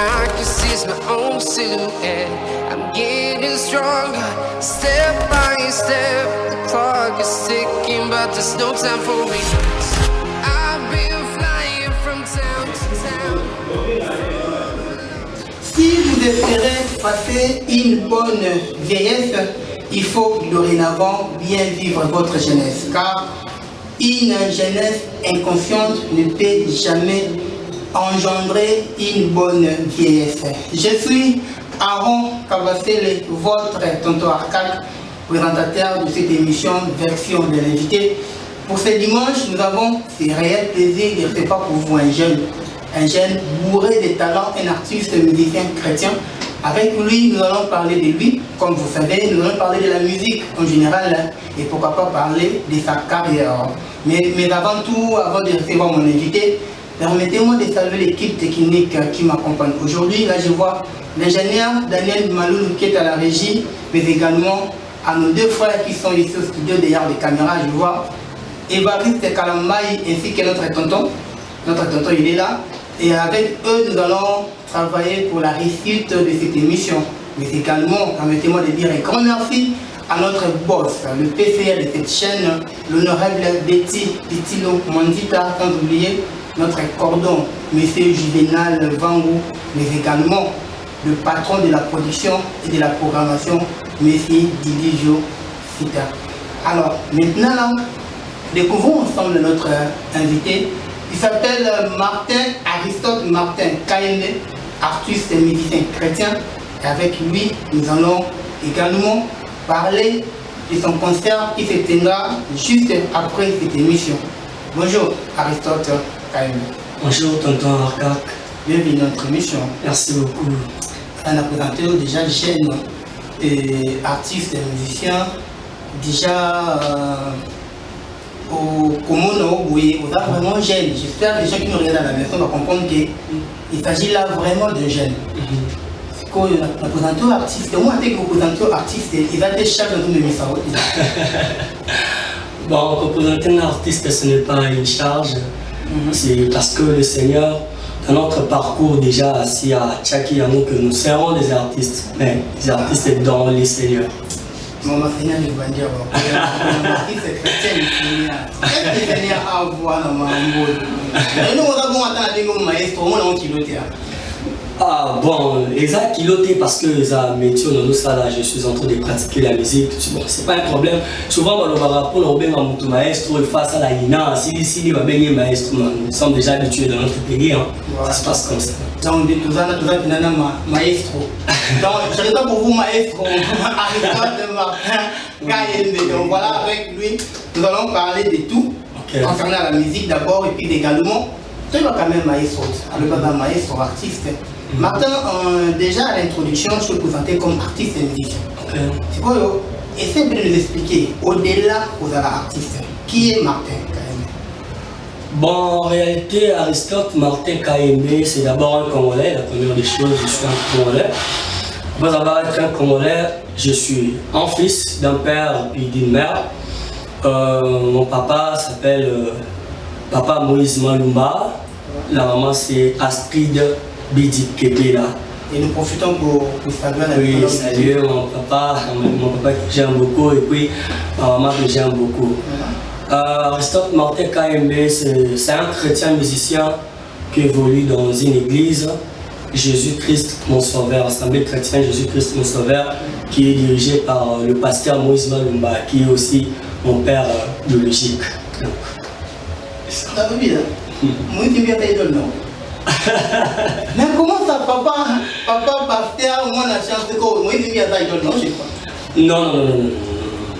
I can see my own silhouette. I'm getting stronger, step by step. The clock is ticking, but there's no time for me. I've been flying from town to town. Si vous espérez passer une bonne vieillesse, il faut dorénavant bien vivre votre jeunesse, car une jeunesse inconsciente ne peut jamais engendrer une bonne vieillesse. Je suis Aaron Kabasele, votre tonton Arcade, présentateur de cette émission version de l'invité. Pour ce dimanche, nous avons ce réel plaisir de recevoir pour vous un jeune bourré de talent, un artiste musicien chrétien. Avec lui, nous allons parler de lui. Comme vous savez, nous allons parler de la musique en général et pourquoi pas parler de sa carrière. Mais avant tout, avant de recevoir mon invité, permettez-moi de saluer l'équipe technique qui m'accompagne aujourd'hui. Là, je vois l'ingénieur Daniel Maloulou qui est à la régie, mais également à nos deux frères qui sont ici au studio derrière les caméras. Je vois Évariste Kalambaï ainsi que notre tonton. Notre tonton, il est là. Et avec eux, nous allons travailler pour la réussite de cette émission. Mais également, permettez-moi de dire un grand merci à notre boss, le PCR de cette chaîne, l'honorable Betty Pitilo Mandita, sans oublier notre cordon, M. Juvenal Vangou, mais également le patron de la production et de la programmation, M. Diligio Sita. Alors, maintenant, là, découvrons ensemble notre invité. Il s'appelle Martin Aristote Martin Kayende, artiste et musicien chrétien. Et avec lui, nous allons également parler de son concert qui se tiendra juste après cette émission. Bonjour Aristote Kayende. Bonjour tonton Arcade. Bienvenue dans notre émission. Merci beaucoup. On a présenté déjà jeune et artiste et musicien. Déjà au Komono, oui, on a vraiment jeune. J'espère que les gens qui nous regardent à la maison vont comprendre qu'il s'agit là vraiment de jeunes. C'est quoi la présentation artiste? Moi, avec la présentation artiste, il va être chargé dans une émission. Bon, représenter un artiste, ce n'est pas une charge. C'est parce que le Seigneur, dans notre parcours déjà assis à Tchaki Yannou, que nous serons des artistes, mais des artistes dans les Seigneurs. Maman Seigneur, je vais dire, c'est chrétien, le Seigneur a voir dans ma mode. Nous avons entendu un maestro, on a un kiloté. Ah bon, exact, kiloté parce que ça métier, nous ça là, je suis en train de pratiquer la musique. Bon, c'est pas un problème. Souvent, on va pour le bien mon maestro et face à la ina, si va bien maestro, nous sommes déjà habitués dans notre pays, hein. Ça se passe comme ça. Donc, tout ça, maestro. Donc, je réponds pour vous, maestro, Aristote Martin Kayende. Donc, voilà, avec lui, nous allons parler de tout concernant la musique d'abord et puis également, tu vas quand même maestro, alors pas maestro, artiste. Martin, déjà à l'introduction, je te présentais comme artiste et musicien. C'est quoi, essaie de nous expliquer, au-delà aux artistes, qui est Martin Kayende? Bon, en réalité, Aristote Martin Kayende, c'est d'abord un Congolais. La première des choses, je suis un Congolais. Après avoir été un Congolais, je suis un fils d'un père et d'une mère. Mon papa s'appelle Papa Moïse Malumba. La maman, c'est Astrid Bidi Kebela. Et nous profitons pour saluer la Oui, salut mon papa que j'aime beaucoup et puis ma maman que j'aime beaucoup. Aristote Martin Kayende, c'est un chrétien musicien qui évolue dans une église, Jésus-Christ mon sauveur, Assemblée chrétienne Jésus-Christ mon sauveur, qui est dirigée par le pasteur Moïse Malumba, qui est aussi mon père biologique. Ça veut dire, Moïse Malumba est idole, non? Mais comment ça, papa pasteur, moi la chance de quoi Moïse Malumba est idole, non, je sais pas. Non.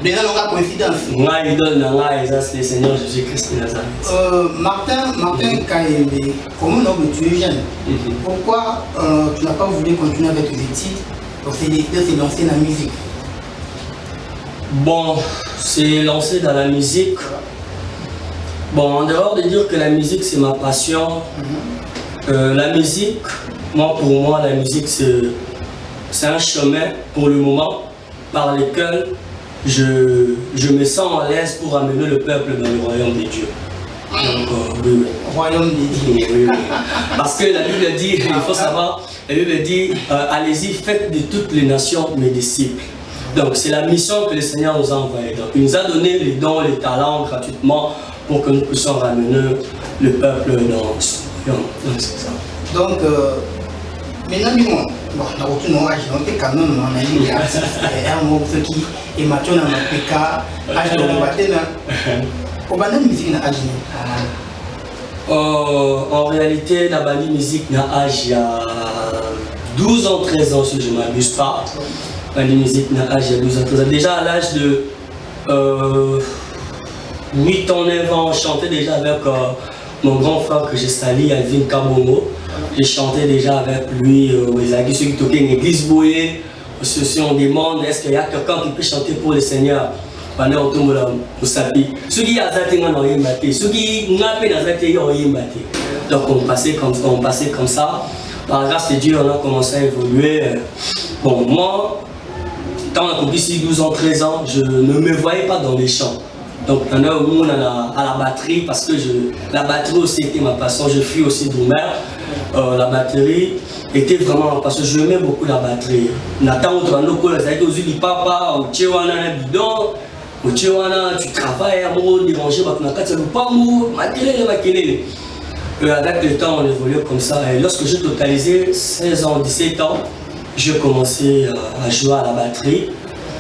Déjà, on a coïncidence. Moi, idole, c'est le Seigneur Jésus-Christ de Nazareth. Martin Kayende, comment tu es jeune? Pourquoi tu n'as pas voulu continuer avec tes études pour se lancer dans la musique? Bon, c'est lancé dans la musique. Bon, en dehors de dire que la musique c'est ma passion, la musique, pour moi, la musique c'est un chemin pour le moment par lequel je me sens à l'aise pour amener le peuple dans le royaume de Dieu. Donc, oui. Royaume des dieux. Oui. Parce que la Bible dit, il faut savoir, la Bible dit, allez-y, faites de toutes les nations mes disciples. Donc c'est la mission que le Seigneur nous a envoyée. Donc il nous a donné les dons, les talents gratuitement pour que nous puissions ramener le peuple dans ce royaume. Donc c'est ça. Donc, maintenant, dis-moi, bon, on a aucun âge, on est quand même en année, un mot qui est mature dans notre cas, âge de combattre, au bas de musique, âge. En réalité, la bande musique n'a âge il y a 12 ans, 13 ans, si je ne m'abuse pas. La musique n'a âge il y a 12 ans, 13 ans. Déjà à l'âge de 8 ans, 9 ans, je chantais déjà avec mon grand frère que j'ai sali, Alvin Kabongo. J'ai chanté déjà avec lui, ceux qui toquaient une église bouillée. Si on demande, est-ce qu'il y a quelqu'un qui peut chanter pour le Seigneur? Pendant au tombeau au sapi. Ceux qui ont été en Oyembaté, ceux qui n'ont pas été en Oyembaté. Donc on passait comme ça. Par la grâce de Dieu, on a commencé à évoluer. Bon, moi, quand on a compris ici 12 ans, 13 ans, je ne me voyais pas dans les chants. Donc on a au monde à la batterie parce que la batterie aussi était ma passion. Je suis aussi drummer. La batterie était vraiment ma passion. Je aimais beaucoup la batterie. Nathan, tu vas nous connaître aux yeux papa, au Tchewana, bidon. Au Tchewana, tu travailles à moi, déranger, avec le temps, on évoluait comme ça. Et lorsque j'ai totalisé 16 ans, 17 ans, j'ai commencé à jouer à la batterie.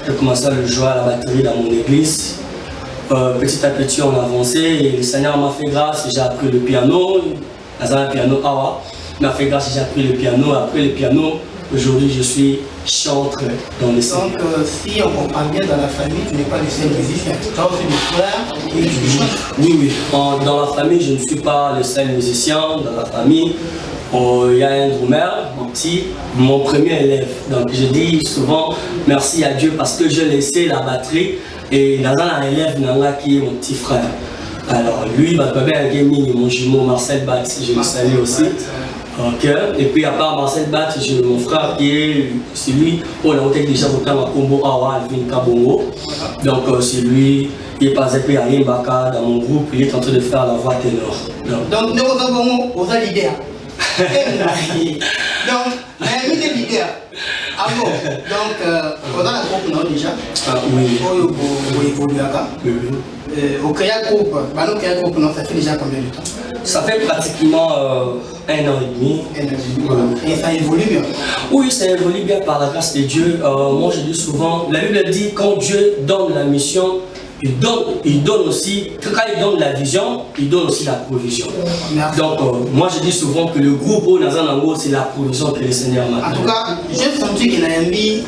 J'ai commencé à jouer à la batterie dans mon église. Petit à petit, on a avancé et le Seigneur m'a fait grâce. J'ai appris le piano. Le piano Awa m'a fait grâce. J'ai appris le piano. Après le piano, aujourd'hui, je suis chanteur dans le Seigneur. Donc, si on comprend bien dans la famille, tu n'es pas le seul musicien. Tu as aussi des frères et tu chantes. Oui. Dans la famille, je ne suis pas le seul musicien. Dans la famille, il y a un drummer, mon premier élève. Donc, je dis souvent merci à Dieu parce que j'ai laissé la batterie et dans un élève qui est mon petit frère. Alors, lui, mon jumeau Marcel Bat, je le salue aussi. Okay. Et puis à part Marcel Bat, j'ai mon frère qui est celui où on a déjà voté à Combo Awa, Alvin Kabongo. Donc c'est lui, il est passé à Yimbaka dans mon groupe, il est en train de faire la voix ténor. Donc nous avons aux l'idée. Donc, mais des leaders. Ah bon, donc on a la groupe non déjà. Oui. Pour évoluer là. Au créa groupe, non, ça fait déjà combien de temps? Ça fait pratiquement 1 an et demi. Et ça évolue bien? Oui, ça évolue bien par la grâce de Dieu. Moi je dis souvent, la Bible dit quand Dieu donne la mission, il donne aussi, quand il donne la vision, il donne aussi la provision. Merci. Donc moi je dis souvent que le groupe au Nazanango, c'est la provision que le Seigneur m'a donnée. En tout cas, j'ai senti qu'il a mis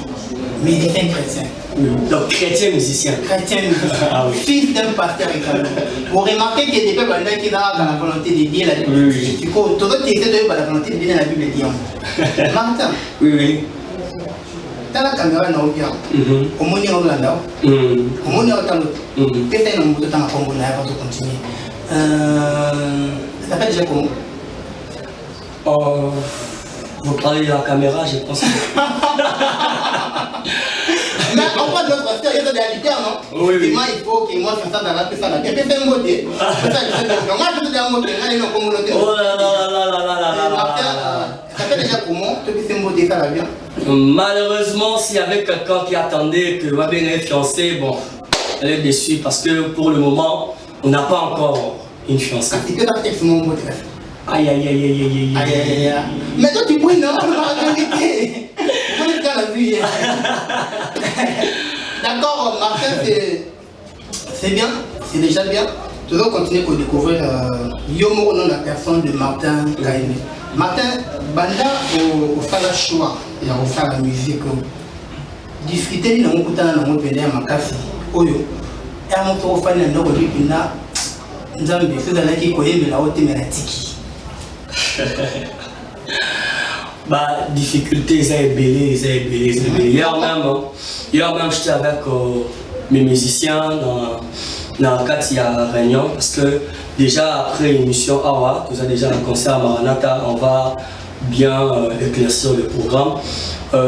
médecin chrétien. Oui. Donc chrétien musicien. Chrétien musicien. Ah, oui. Fils d'un pasteur également. Vous remarquez qu'il y a des peuples qui sont dans la volonté de Dieu. La Bible. Oui. Tu peux essayer de la volonté de Dieu dans la Bible dit. Martin. Oui. Dans la caméra, non, bien. Au moins, on l'a là. Au moins, on l'a là. Qu'est-ce que nous avons à Congo avant de continuer? Ça s'appelle déjà comment? Vous parlez de la caméra, je pense. Mais on voit notre pasteur, il y a des réalités, non? Oui. Il faut que moi, je fasse dans la paix, ça va bien. C'est un mot de. Moi, je fais un mot de. Oh là là. Ça fait déjà comment? Tu fais un mot de, ça va bien. Malheureusement, s'il y avait quelqu'un qui attendait que ma bien être fiancée, bon, elle est déçue parce que pour le moment, on n'a pas encore une fiancée. C'est que tu as fait mon mot de. Aïe. Mais toi, tu peux, non? La vérité. D'accord, Martin, c'est bien, c'est déjà bien. Tu dois continuer à découvrir Yomo, nom de la personne de Martin Kaime. Martin, Banda, au faire choix, et au faire la musique. Discuter, nous avons écouté dans mon pays à Makasi. Oyo, et à mon tour, fan de nos Lipina, nous avons fait dans la qui connaît, mais la haute et la tiki. Bah, difficulté, ça est belé. Hier même, j'étais avec mes musiciens dans le cadre de réunion parce que déjà après l'émission Awa, tu as déjà un concert à Maranatha, on va bien éclaircir le programme.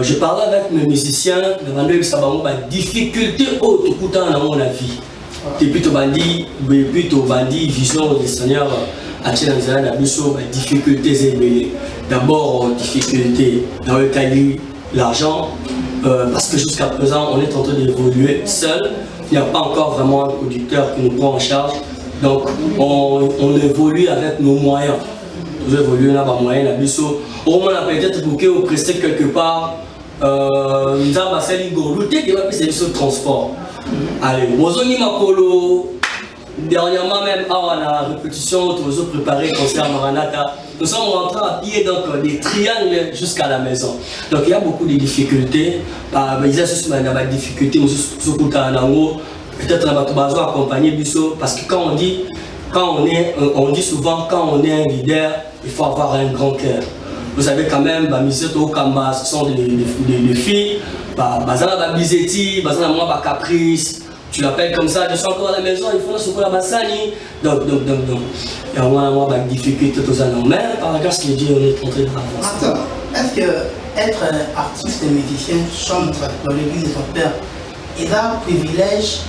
Je parlais avec mes musiciens, demandant que ça va difficulté haute dans mon avis. depuis tout bandit vision du Seigneur a tiré dans la difficultés élevées. D'abord difficulté dans le cas de l'argent parce que jusqu'à présent on est en train d'évoluer seul. Il n'y a pas encore vraiment un producteur qui nous prend en charge. Donc on évolue avec nos moyens. Nous évoluons dans nos moyens. Au moins on a peut-être bouqué ou pressé quelque part. Nous avons fait lutter qui va payer ce transport. Allez, Mozoni Makolo. Dernièrement même, à la répétition, nous avons préparé le concert Maranatha. Nous sommes rentrés à pied donc des triangles jusqu'à la maison. Donc il y a beaucoup de difficultés. Il y a des difficultés, peut-être qu'on va accompagner Bissot parce que quand on dit souvent quand on est un leader, il faut avoir un grand cœur. Vous savez quand même, ce sont des filles, caprice. Tu l'appelles comme ça, je suis encore à la maison, il faut se la bassani. Donc, il y a des difficultés, tout ça. Mais par rapport à ce qu'il dit, on est en train d'avancer. Attends, est-ce que être artiste et musicien, chantre dans l'église de son père, il a un privilège,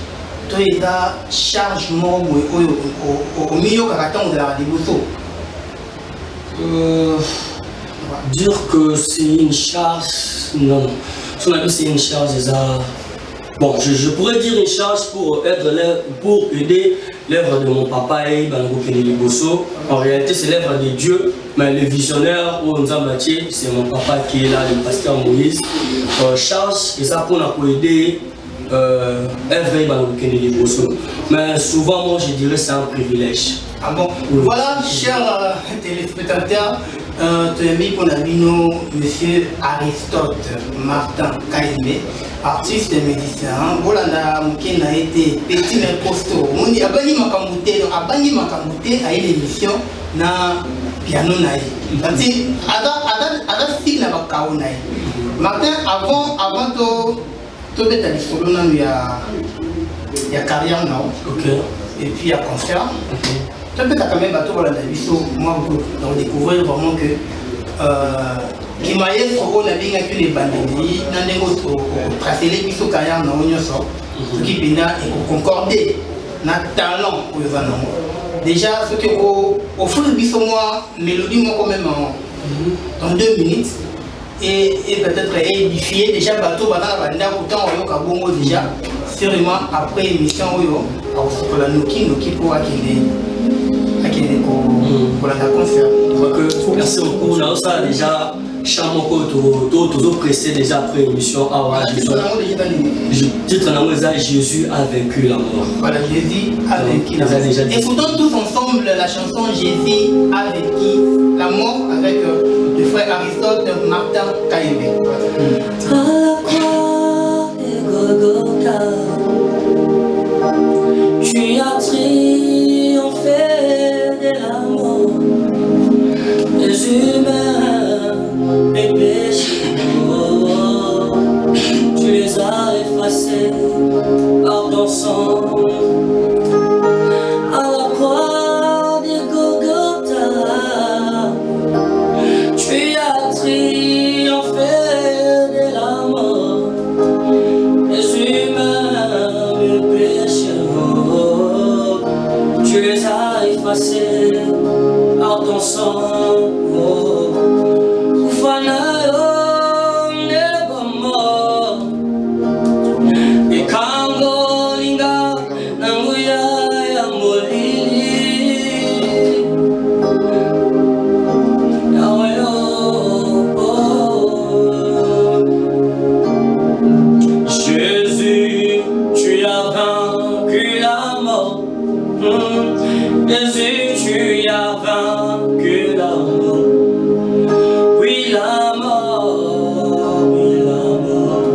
il a un chargement au milieu caractère de la dévotion? Dire que c'est une charge, non. Son avis, c'est une charge, bon, je pourrais dire une charge pour aider l'œuvre de mon papa et Bango Keneli Bosso. En réalité, c'est l'œuvre de Dieu, mais le visionnaire ou Nzambatier, c'est mon papa qui est là, le pasteur Moïse. Charge, et ça pour aider l'œuvre de Bango Keneli Bosso. Mais souvent, moi, je dirais c'est un privilège. Ah bon, oui. Voilà, chers téléspectateurs, pour Nabino, monsieur Aristote Martin Kaïmé, artiste et médecin. Voilà, qui a été petit mais costaud. On dit Abani Makamouté a une émission na piano naï. C'est-à-dire, Ada Stig na Bakao naï. Martin, avant de mettre à l'histoire, il y a carrière now. Ok. Et puis il y a concert. Peut-être quand même bateau voilà moi donc découvrir vraiment que qui m'a dit qu'on a bien que les bandits dans des autres tracer les bisous carrière na onyo so qui bina et concorder na talent pour les anons déjà ce que au fond bisous moi mélodie moi quand même en 2 minutes et peut-être édifier déjà bateau bana banda autant au kabongo déjà sûrement après émission oyo au la noki pour akine pour la concert. Merci beaucoup. Là, ça déjà, Chamoko, toujours pressé déjà après l'émission. Titre Jésus a vaincu la mort. Voilà, Jésus a vaincu la mort. Écoutons tous ensemble la chanson Jésus a vaincu la mort avec le frère Aristote Martin Kaïmé. À la croix de Golgotha, tu as triomphé de la mort, les humains, les péchés, tu les as effacés par ton sang. À la croix de Golgotha, tu as triomphé de la mort, les humains, les péchés, tu les as effacés par ton sang. Jésus, tu as vaincu la mort. Jésus, tu as vaincu la mort. Oui, la mort, oui, la mort.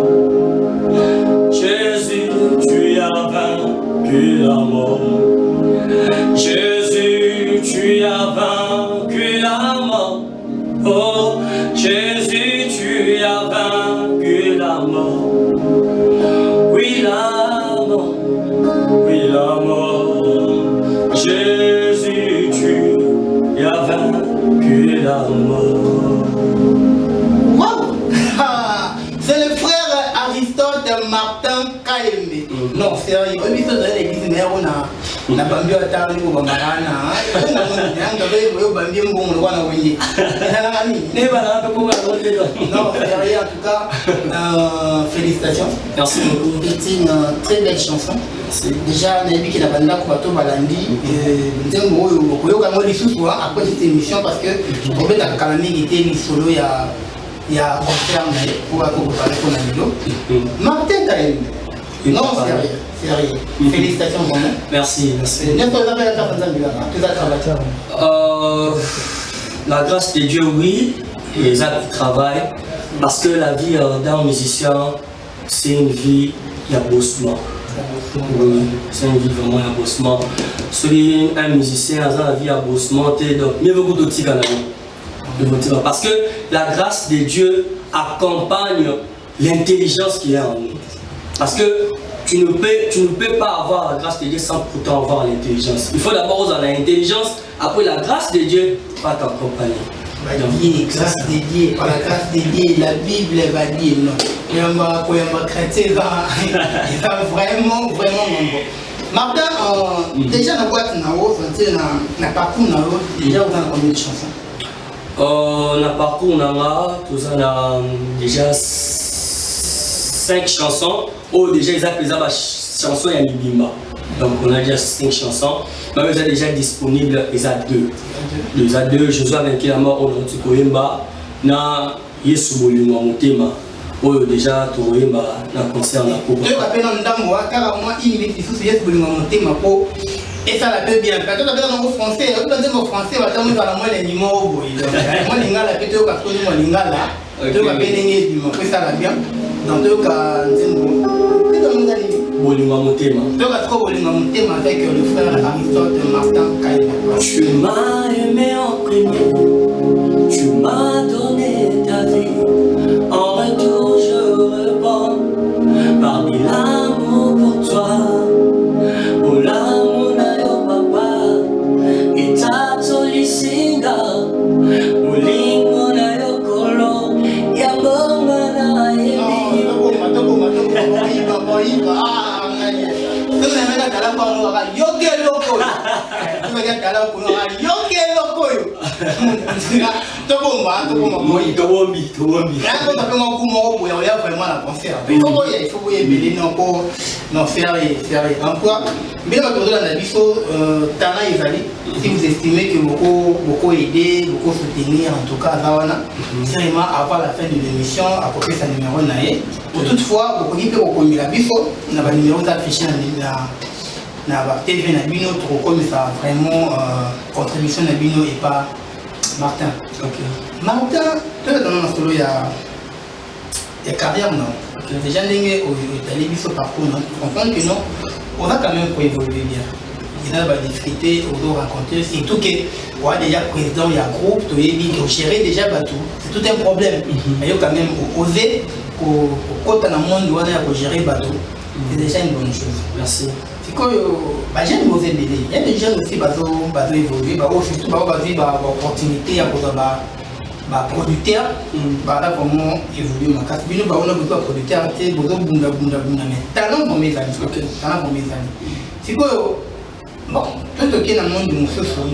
Jésus, tu as vaincu la mort. Jésus, tu as vaincu la mort. Oh, Jésus, tu as vaincu la mort. Oui, la mort, oui, la mort. Jésus, tu as vaincu la mort. Wow! C'est le frère Aristote Martin Kaembe. Non, sérieux. On dit que l'église mère, on a bambi à table, on va marana. On a bambi, on va winner. Non, sérieux, en tout cas, félicitations. Merci beaucoup. C'est une très belle chanson. Déjà, on a vu qu'il a bandé pour Bato Balandi. Après cette émission, parce que on peut être calmé, il était mis solo, il y a concert pour préparer pour Namilo. Martin Kaembe. Non, sérieux. Félicitations vraiment. Merci. La grâce de Dieu, oui, et les actes du travail, parce que la vie d'un musicien, c'est une vie, il y a bossement. Oui, c'est une vie vraiment, il y a bossement. Celui un musicien, dans la vie, il y a bossement, donc mieux vaut d'autres qui parce que la grâce de Dieu accompagne l'intelligence qu'il y a en nous. Parce que tu ne peux pas avoir la grâce de Dieu sans pourtant avoir l'intelligence. Il faut d'abord avoir l'intelligence, après la grâce de Dieu va t'accompagner. Grâce de Dieu, par la grâce de Dieu, la Bible va dire non. Il y a un chrétien, il va vraiment bon. Martin, déjà dans la boîte, dans le parcours, déjà vous avez combien de chansons? On a parcours, on a déjà 5 chansons. Oh, déjà, ils appellent ça chanson et Bimba. Donc, on a déjà 5 chansons. Mais ils sont déjà disponibles, ils ont 2. Ils ont 2. Je suis avec la mort, on a dit Koyemba. Na Yesu Bolingo Motema. Oh, déjà, Toyemba, na concert, na Koba. Je rappelle dans le temps, car moi, il m'est dit que Yesu Bolingo Motema. Et ça la peut bien. Quand on a dans le français, on a dit au français, on a dit à la moelle les numéros. Moi, l'ingala, peut-être au carton, moi, l'ingala. Tu vas bien aimer, tu ça la bien. Dans le cas, Bolingo Motema. Tu vas trop Bolingo Motema avec le frère Aristote Martin Kaembe. Tu m'as aimé en premier. Tu m'as donné ta vie. En retour, je réponds par de l'amour pour toi. Oh, l'amour. Mulingo na yokolo ya bonga na si vous estimez que beaucoup aider, beaucoup soutenir, en tout cas, sérieusement, avant la fin de l'émission, à peu près sa numéro naé. Toutefois, beaucoup de gens qui ont mis le numéro affiché dans la TV, comme ça, vraiment, contribution de Bino et pas Martin. Martin, tu as dans le solo, il y a carrière, non? Déjà, au télévision parcours, non? Tu comprends que non? On a quand même pour évoluer bien. Il y a des difficultés, on doit rencontrer, surtout que ouais, déjà président, il y a groupe, tu gérer déjà bateau. C'est tout un problème. Mais il y a quand même oser, quand on a monde, on gérer bateau. C'est déjà une bonne chose. Merci. C'est que j'aime oser l'aider. Il y a des jeunes aussi qui ont évolué, surtout qui ont l'opportunité à producteur, voilà comment évoluer ma carte. Nous avons besoin de producteur, mais talent pour mes amis. C'est que bon, tout ce qui est dans le monde de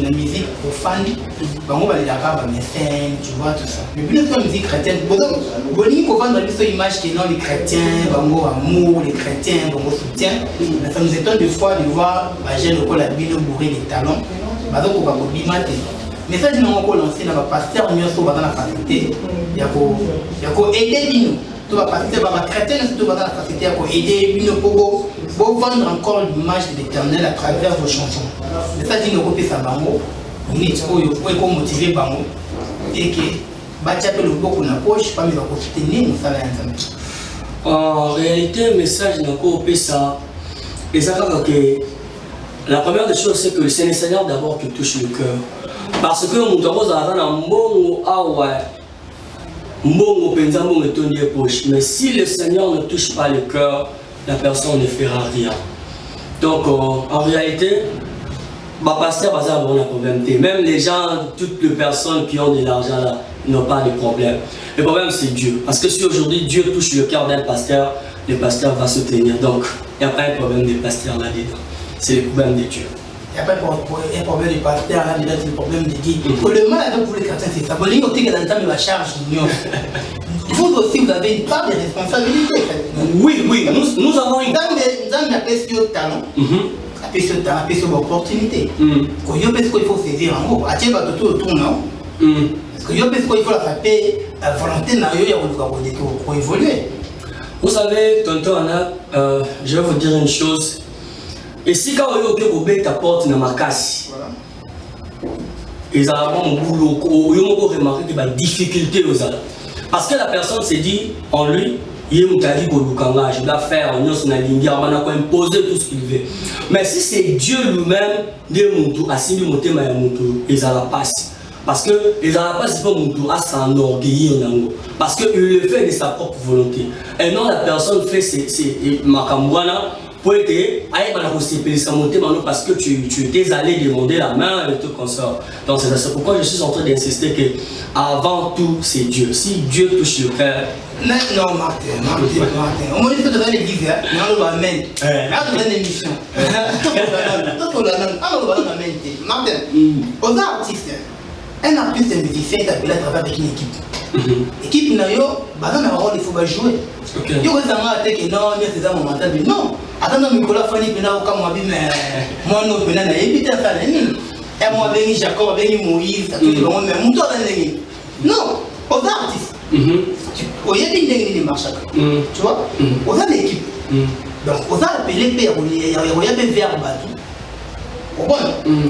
la musique profane, on va les avoir mes scènes, tu vois tout ça. Mais puis la musique chrétienne, il faut vendre une image qui est non les chrétiens, amour, les chrétiens, soutien. Ça nous étonne des fois de voir les gens qui la Bible bourré les talents, donc on va bimater. Mais ça, nous avons lancé dans le pasteur, nous avons dans la facilité, il y a aider Bino. Tu vas passer par la chrétienne, tu vas dans la facilité pour aider Bino pour vendre encore l'image de l'Éternel à travers vos chansons. Mais ça, nous avons fait ça, nous avons motiver Bango et que Bachapé le beaucoup n'a pas, je ne sais pas, mais on va soutenir nous salaire. En réalité, le message n'a pas fait ça. Et ça que la première des choses, c'est que c'est le Seigneur d'abord qui touche le cœur. Parce que nous avons un bon mais si le Seigneur ne touche pas le cœur, la personne ne fera rien. Donc en réalité, pasteur a un problème. Même les gens, toutes les personnes qui ont de l'argent là, n'ont pas de problème. Le problème c'est Dieu. Parce que si aujourd'hui Dieu touche le cœur d'un pasteur, le pasteur va se tenir. Donc, il n'y a pas un problème de pasteur là-dedans. C'est le problème de Dieu. Il n'y a pas un problème de pasteur là-dedans, c'est le problème de Dieu. Le mal avec vous les chrétiens, c'est ça. Vous avez noté que dans le temps de la charge, vous aussi, vous avez une part de responsabilité. Oui, nous avons une... Nous avons un peu de talent. Un peu de talent, un peu d'opportunité. Quand il faut saisir en gros, à tiens, va tout autour, non? Parce que il faut la frapper, la volonté, il y a évoluer. Vous savez, tonton Anna, je vais vous dire une chose. Et si quand vous avez ta porte dans ma casse, ils ont remarqué qu'il y a des difficultés aux autres. Parce que la personne s'est dit en lui, il je dois faire, on a imposer tout ce qu'il veut. Mais si c'est Dieu lui-même, ils ont la passe. Parce que ils n'ont pas à s'enorgueillir. Parce qu'il le fait de sa propre volonté. Et non, la personne fait ses makamouana pour être parce que tu étais allé demander la main et tout comme ça. Donc c'est pourquoi je suis en train d'insister que avant tout c'est Dieu. Si Dieu touche le cœur. Non, Martin. Au moins il faut donner l'église, mais on va amener. Là on donne l'émission. Martin, aux artistes, un artiste et musicien est appelé à travailler avec une équipe. L'équipe n'a pas de rôle, il faut jouer. Il y a des gens qui non, c'est ça mon mental. Non, attends, Nicolas Fanny, moi, non, éviter ça. Et moi, Jacob, Moïse, non, aux artistes. Il y a des marches. Tu vois, aux équipes. Donc, aux appelés père, il y a des verbes. Bon,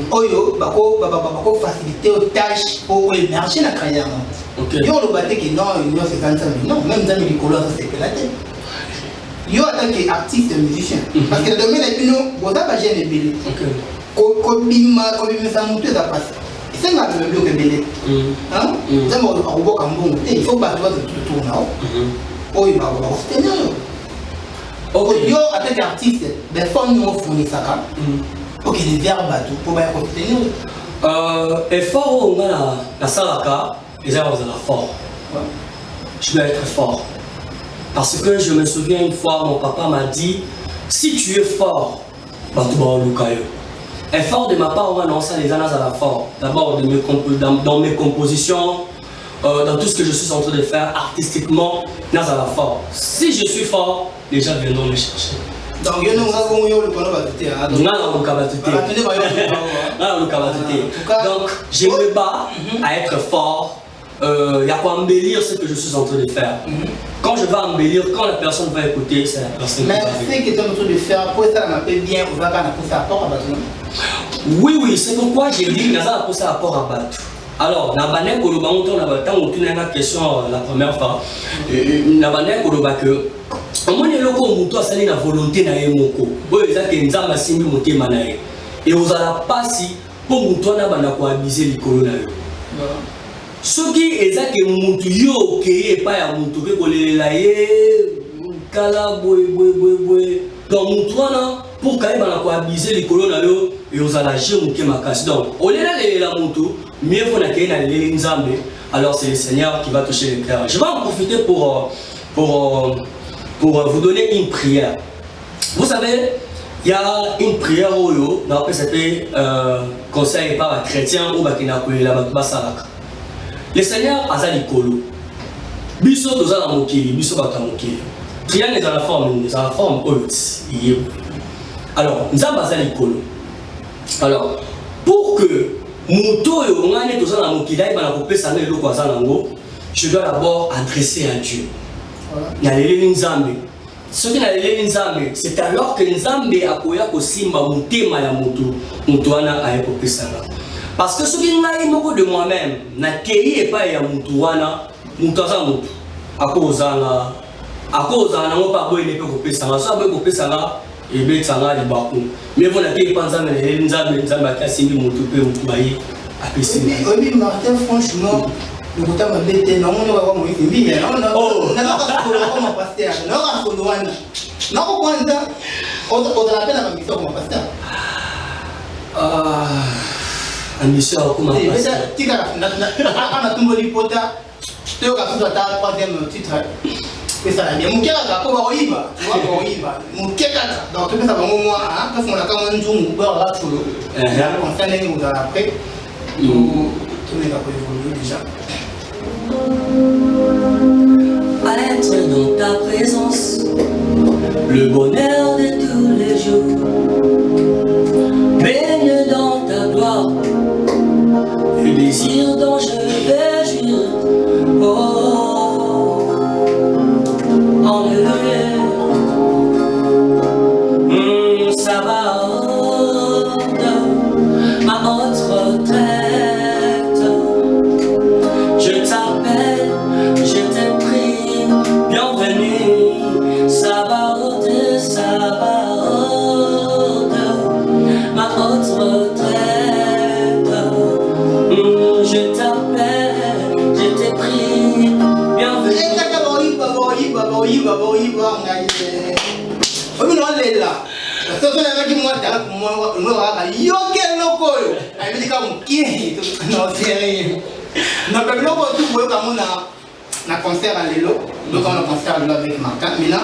oyo bako faciliter aux tâches pour émerger la carrière. Il y a le bâté qui non, c'est comme ça, non, même dans les couleurs, ça c'est que la tête. Il y a en tant qu'artiste et musicien. Parce que le domaine est plus long, vous avez gêné le bébé. Comme il ça monte, ça passe. C'est ma le bébé. Hein? Ça m'a robot comme bon, il faut battre tout tourner. Oh, il va se tenir. Il y a en tant qu'artiste, des fois nous fournissons ça. Ok, les verbes à tout pour bien continuer. Effort, on a la salaka, les gens ont fort. Je dois être fort. Parce que je me souviens une fois, mon papa m'a dit si tu es fort, effort de ma part, on annonce les années à la fort. D'abord, dans mes compositions, dans tout ce que je suis en train de faire artistiquement, dans la fort. Si je suis fort, les gens viendront me chercher. Donc, il y a donc, je me bats à être fort. Il y a quoi embellir ce que je suis en train de faire. Quand je vais embellir, quand la personne va écouter, c'est la personne qui va écouter. Mais ce que tu es en train de faire, pour ça, on peut bien, on va pousser à port à Batou. Oui, c'est pourquoi j'ai dit que on va pousser à port à Batou. Alors, on a une question la première fois. On a que comment est-ce que tu as volonté na yemoko boyo ezake nzamba simbi motema na ye et ozala pasi pour mutu na banda ko abiser likolo na yo soki ezake mutu yo okeye pa ya mutu ke kolelela ye kala boy donc mutu na pour ka banda ko abiser likolo na yo et ozala je muke makasi donc olela lelela mutu mieux faut na ke na lele nzambe alors c'est le Seigneur qui va toucher le cœur. Je vais en profiter pour vous donner une prière. Vous savez, il y a une prière où c'était conseil par un chrétien ou la salaka. Le Seigneur a dit kolo. Biso toza na mokili, biso bata mokili. Triangle dans la forme oyo. Alors, nzamba azali kolo. Alors, pour que muto yo ngane toza na mokili ay bana kopesa na eloko azanango, je dois d'abord adresser à Dieu. C'est alors que Nzambe akoya kosimba mutema ya mutu wana ayekopesanga. Parce que ce qui ngai moko de moi-même na kei epa ya mutu wana mutu aza mutu akozanga ngo pa boye nepe kopesanga so boye kopesanga ebetsanga libaku mais voilà kei panza na Nzambe akasimbi mutu pe mutu bayi apesi. Oui, Martin, franchement le côté ma bête non on va voir moi il dit non comme pasteur non on la peine à mission comme pasteur ambition comme pasteur tika na tumbo lipota teo ka futa ta troisième titre que ça bien mon cœur ka ko ba oiba tu vois mon kekata donc tout ça va au moins hein quand on a quand même zoom ou là solo là on fait les nous après tout les va évoluer déjà être dans ta présence, le bonheur de tous les jours, baigne dans ta gloire, le désir dont je vais jouir. Oh, Alléluia, ça va, ma haute retraite, je t'appelle, je t'ai pris, bienvenue, Sabaoth, ma haute retraite, je t'appelle, je t'ai pris, bienvenue. Un concert à l'élo, donc on a un concert avec Martin. Maintenant,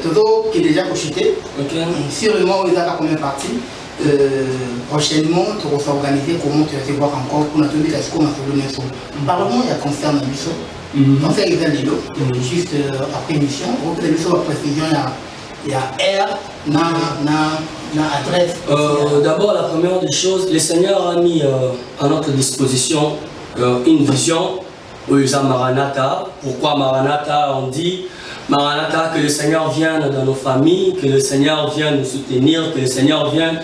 tout qui est déjà couché. Sûrement, on a combien parties. Prochainement, tu vas s'organiser comment tu vas te voir encore pour notre vie. Est-ce qu'on a fait le neuf? Parlement, il y a concert dans le concert est à l'élo, juste après émission. Pour que les gens précision, il y a R, na adresse. D'abord, la première des choses, le Seigneur a mis à notre disposition une vision. Maranatha. Pourquoi Maranatha? On dit Maranatha, que le Seigneur vienne dans nos familles, que le Seigneur vienne nous soutenir, que le Seigneur vienne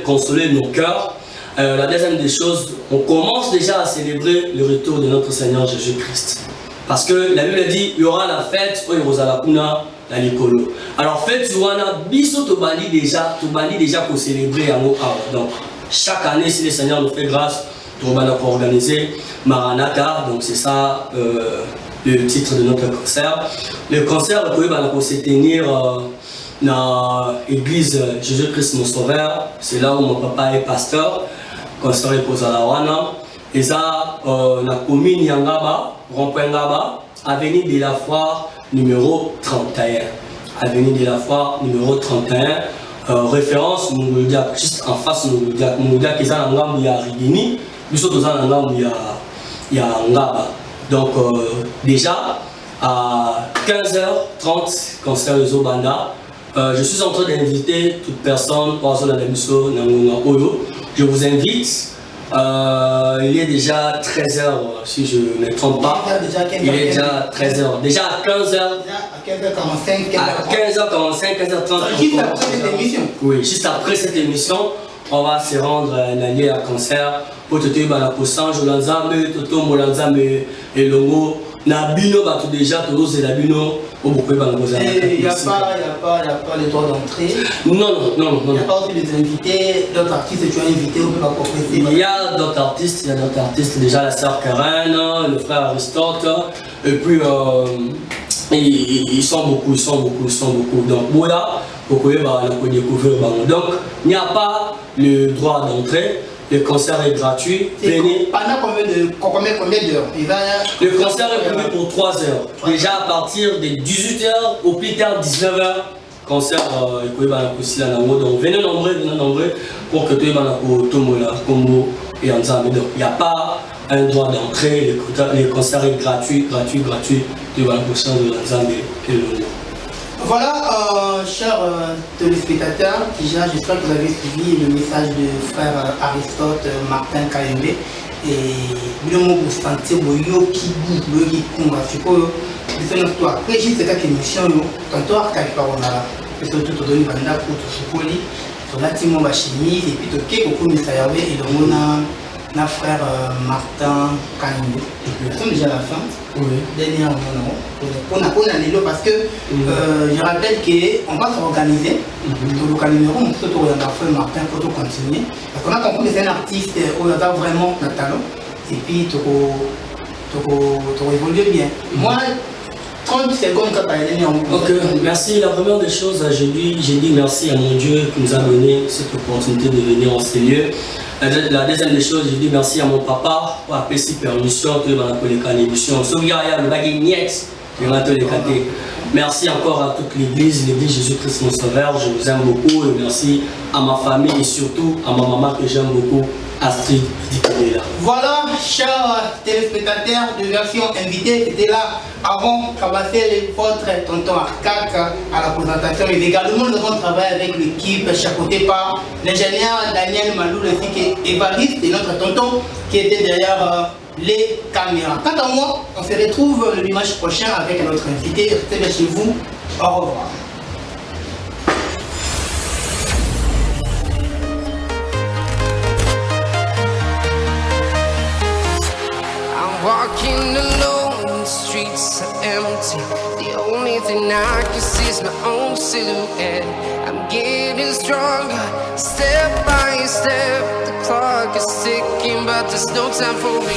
consoler nos cœurs. La deuxième des choses, on commence déjà à célébrer le retour de notre Seigneur Jésus-Christ. Parce que la Bible dit il y aura la fête au Yerosalakuna, la Likolo. Alors fête Zouana, biso to bali déjà pour célébrer en haut. Donc chaque année, si le Seigneur nous fait grâce, on va organiser Maranatha, donc c'est ça le titre de notre concert. Le concert va se tenir dans l'église Jésus-Christ mon Sauveur, c'est là où mon papa est pasteur, concert est posé à la Wana. Et ça, la commune Yangaba, rond-point Ngaba, avenue de la Foire numéro 31. Avenue de la Foire numéro 31, référence, juste en face, Moudia qui est en Ngamba, il y a Rigini. Nous sommes dans un endroit où il y a Ngaba. Donc déjà à 15h30, concert de Zobanda, je suis en train d'inviter toute personne pour la émission Oyo. Je vous invite. Il est déjà 13h si je ne me trompe pas. Il est déjà 13h. Déjà à 15h. À 15h45, 15h30. Juste après cette émission. Oui, juste après cette émission, on va se rendre à un concert. Pour te dire, pour Sanjo Lanzame, Toto Molanzame et Longo, Nabino, déjà, tous ces Nabino, au beaucoup de il n'y a pas les droits d'entrée. Non. Il n'y a pas aussi des invités, d'autres artistes que tu as invités, on peut pas proposer. Il y a d'autres artistes, déjà la sœur Karen, le frère Aristote, et puis ils sont beaucoup. Donc, voilà, pour que vous découvrir. Donc, il n'y a pas le droit d'entrée. Le concert est gratuit. Venez. Pendant combien d'heures? Le concert est prévu pour 3 heures. Déjà à partir de 18h au plus tard 19h. Concert, donc venez nombreux pour que tout le monde Congo et ensemble. Donc il n'y a pas un droit d'entrée. Le concert est gratuit. Tu vas le concert de l'ensemble et le Voilà, chers téléspectateurs, déjà j'espère que vous avez suivi le message de frère Aristote Martin Kayembe et le mot vous sentez boyo qui boue qui combat c'est quoi c'est notre histoire après juste quelques émissions tantôt à quelque part on a surtout tout donné banda pour tout ce poli sur la team on va chemise et puis tout quelque beaucoup de sayawe et donc on a frère Martin Kayembe nous sommes déjà à la fin. Oui. Dernièrement, on a l'élo parce que je rappelle qu'on va s'organiser. Nous localiserons, nous sommes en Martin pour continuer. Parce qu'on a compris que c'est un artiste où il a vraiment le talent. Et puis, tu évoluer bien. Moi, 30 secondes quand tu as donné en Ok, merci. La première des choses, j'ai dit merci à mon Dieu qui nous a donné cette opportunité de venir en ces lieux. La deuxième des choses, je dis merci à mon papa pour appeler si permission de la émission. Sauvegarde le bagage niet, Merci encore à toute l'église Jésus-Christ mon Sauveur, je vous aime beaucoup et merci à ma famille et surtout à ma maman que j'aime beaucoup, Astrid Dikabela. Voilà, chers téléspectateurs de version invitée, c'était là avant Kabasele, votre tonton Arkak à la présentation. Et également, nous avons travaillé avec l'équipe chapeautée par l'ingénieur Daniel Malou, ainsi qu'Évariste et notre tonton qui était derrière les caméras. Quant à moi, on se retrouve le dimanche prochain avec notre invité. Restez bien chez vous. Au revoir. Walking alone, the streets are empty. The only thing I can see is my own silhouette. I'm getting stronger, step by step. The clock is ticking, but there's no time for me.